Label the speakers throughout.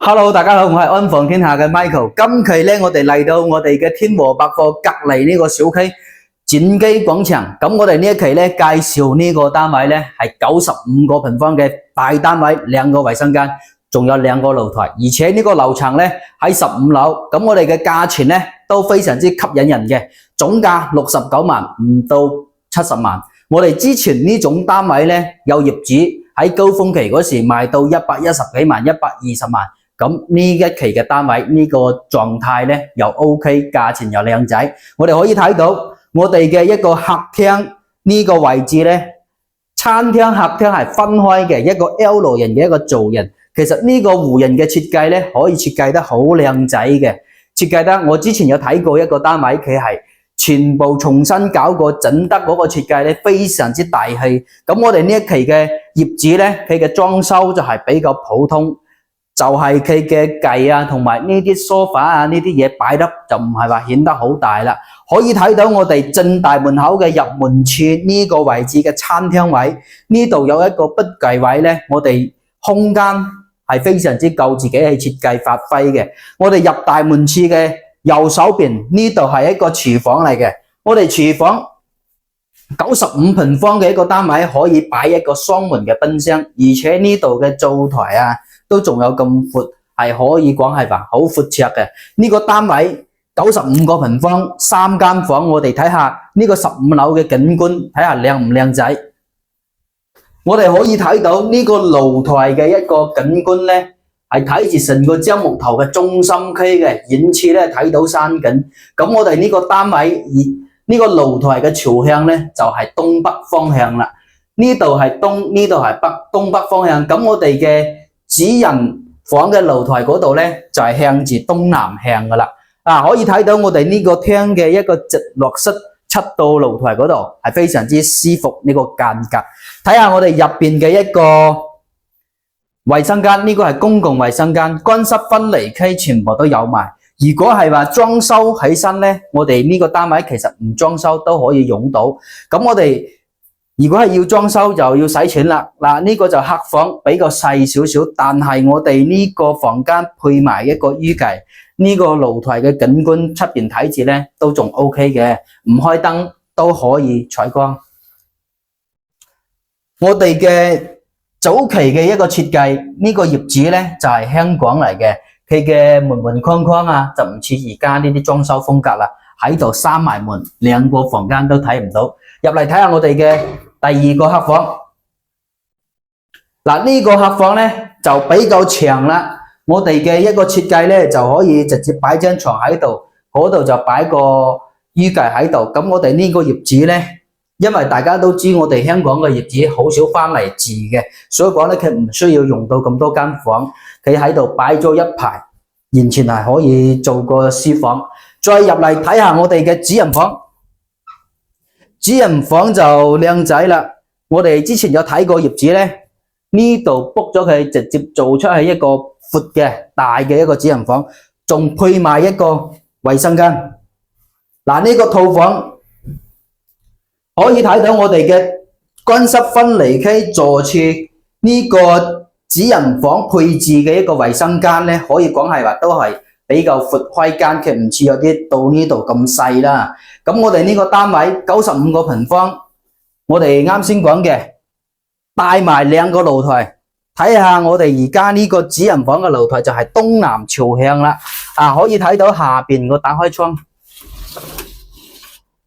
Speaker 1: Hello，大家好，我係安放天下嘅 Michael。今期咧，我哋嚟到我哋嘅天和百貨隔離呢個小區展基廣場。咁我哋呢一期咧介紹呢個單位咧係95個平方嘅大單位，2個衛生間，仲有2個露台，而且呢個樓層咧喺15樓。咁我哋嘅價錢咧都非常之吸引人嘅，總價69萬，唔到70萬。我哋之前呢種單位咧有業主喺高峰期嗰時賣到110幾萬、120萬。咁呢一期嘅單位呢個狀態咧又 OK， 價錢又靚仔。我哋可以睇到我哋嘅一個客廳呢個位置咧，餐廳客廳係分開嘅一個 L 型嘅一個造型。其實呢個弧形嘅設計咧可以設計得好靚仔嘅，設計得我之前有睇過一個單位，佢係全部重新搞過，整得嗰個設計咧非常之大氣。咁我哋呢一期嘅業主咧，佢嘅裝修就係比較普通。就係佢嘅計啊，同埋呢啲梳化啊，呢啲嘢擺得就唔係話顯得好大啦。可以睇到我哋正大門口嘅入門處呢個位置嘅餐廳位，呢度有一個筆記位咧，我哋空間係非常之夠自己去設計發揮嘅。我哋入大門處嘅右手邊呢度係一個廚房嚟嘅，我哋廚房95平方嘅一個單位可以擺一個雙門嘅冰箱，而且呢度嘅灶台啊都仲有咁闊，係可以講係話好闊尺嘅。呢個單位95個平方，3間房，我哋睇下呢個15樓嘅景觀，睇下靚唔靚仔。我哋可以睇到呢個露台嘅一個景觀咧，係睇住成個樟木頭嘅中心區嘅，遠處咧睇到山景。咁我哋呢個單位呢個露台嘅朝向咧就係東北方向啦。呢度係東，呢度係北，東北方向。咁我哋嘅主人房嘅露台嗰度咧就係向住東南向噶啦。可以睇到我哋呢個廳嘅一個直落式7道露台嗰度係非常之舒服，呢個間隔。睇下我哋入邊嘅一個衛生間，呢個係公共衛生間，乾濕分離區全部都有埋。如果係話裝修起身咧，我哋呢個單位其實唔裝修都可以用到。咁我哋如果係要裝修就要使錢啦。嗱，呢個就客房比較細少少，但係我哋呢個房間配埋一個衣櫃，呢個露台嘅景觀出邊睇住咧都仲 OK 嘅，唔開燈都可以採光。我哋嘅早期嘅一個設計，呢個業主咧就係香港嚟嘅，佢嘅門框框啊就唔似而家呢啲裝修風格啦，喺度閂埋門，2個房間都睇唔到。入嚟睇下我哋嘅第2個客房。嗱，呢個客房咧就比較長啦。我哋嘅一個設計咧就可以直接擺張床喺度，嗰度就擺個衣櫃喺度。咁我哋呢個業主咧，因為大家都知我哋香港嘅業主好少翻嚟住嘅，所以講咧佢唔需要用到咁多間房，佢喺度擺咗一排，完全係可以做個書房。再入嚟睇下我哋嘅主人房。主人房就靚仔啦，我哋之前有睇過業主咧，呢度 book 咗佢直接做出去一個闊嘅大嘅一個主人房，仲配埋一個衛生間。嗱，呢個套房可以睇到我哋嘅乾濕分離區座處，呢個主人房配置嘅一個衛生間咧，可以講係話都係比較闊開間，佢唔似有啲到呢度咁細啦。咁我哋呢個單位95個平方，我哋啱先講嘅帶埋2個露台，睇下我哋而家呢個主人房嘅露台就係東南朝向啦。可以睇到下邊個打開窗，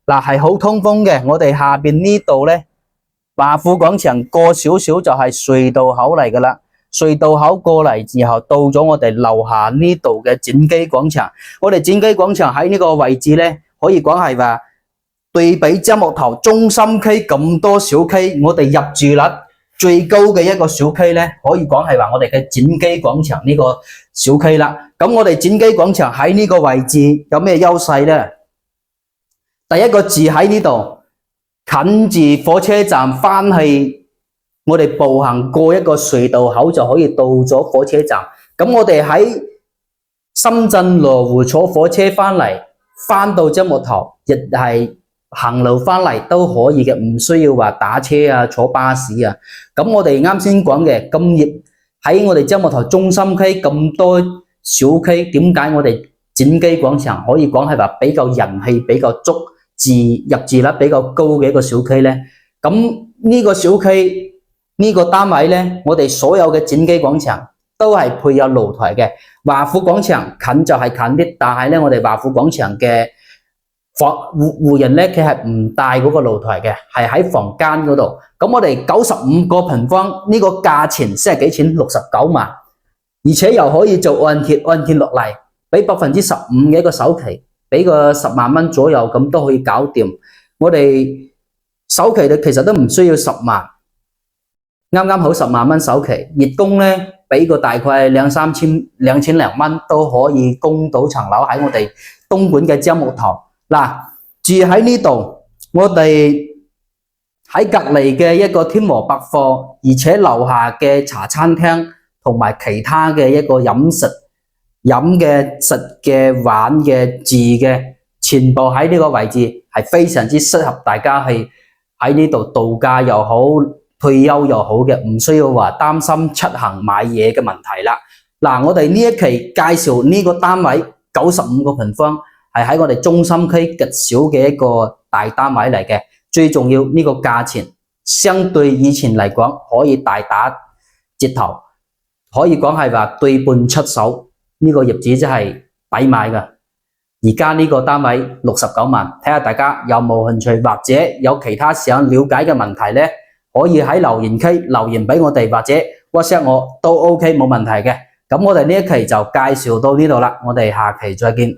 Speaker 1: 嗱係好通風嘅。我哋下邊呢度咧，華富廣場過少少就係隧道口嚟噶啦。隧道口過嚟之後，到咗我哋樓下呢度嘅展基廣場。我哋展基廣場喺呢個位置咧，可以講係話對比樟木頭中心區咁多小區，我哋入住率最高嘅一個小區咧，可以講係話我哋嘅展基廣場呢個小區啦。咁我哋展基廣場喺呢個位置有咩優勢咧？第一個字喺呢度，近住火車站，翻去我哋步行過一個隧道口就可以到咗火車站。咁我哋喺深圳羅湖坐火車翻嚟，翻到樟木頭亦係行路翻嚟都可以嘅，唔需要話打車啊、坐巴士啊。咁我哋啱先講嘅咁熱喺我哋樟木頭中心區咁多小區，點解我哋展基廣場可以講係話比較人氣比較足、入住率比較高嘅一個小區呢？咁呢個小區呢個單位呢，我哋所有嘅展基廣場都係配有露台嘅。華富廣場近就係近啲，但係呢，我哋華富廣場嘅戶人呢，佢係唔帶嗰個露台嘅，係喺房間嗰度。咁我哋95個平方呢個價錢先係幾錢？69萬，而且又可以做按揭落嚟，俾15%嘅一個首期，俾個10萬蚊左右咁都可以搞掂。我哋首期其實都唔需要10萬，啱啱好10萬蚊首期，月供呢俾個大概2000零蚊都可以供到層樓喺我哋東莞嘅樟木頭。嗱，住喺呢度，我哋喺隔離嘅一個天和百貨，而且樓下嘅茶餐廳同埋其他嘅一個飲食、飲嘅、食嘅、玩嘅、住嘅，全部喺呢個位置係非常之適合大家去喺呢度度假又好、退休又好嘅，唔需要話擔心出行買嘢嘅問題啦。嗱，我哋呢一期介紹呢個單位95個平方，係喺我哋中心區極少嘅一個大單位嚟嘅。最重要呢個價錢，相對以前嚟講可以大打折頭，可以講係話對半出手。呢個業主真係抵買㗎。而家呢個單位69萬，睇下大家有冇興趣，或者有其他想了解嘅問題呢，可以喺留言區留言俾我哋，或者 WhatsApp 我都 OK 冇問題嘅。咁我哋呢一期就介紹到呢度啦，我哋下期再見。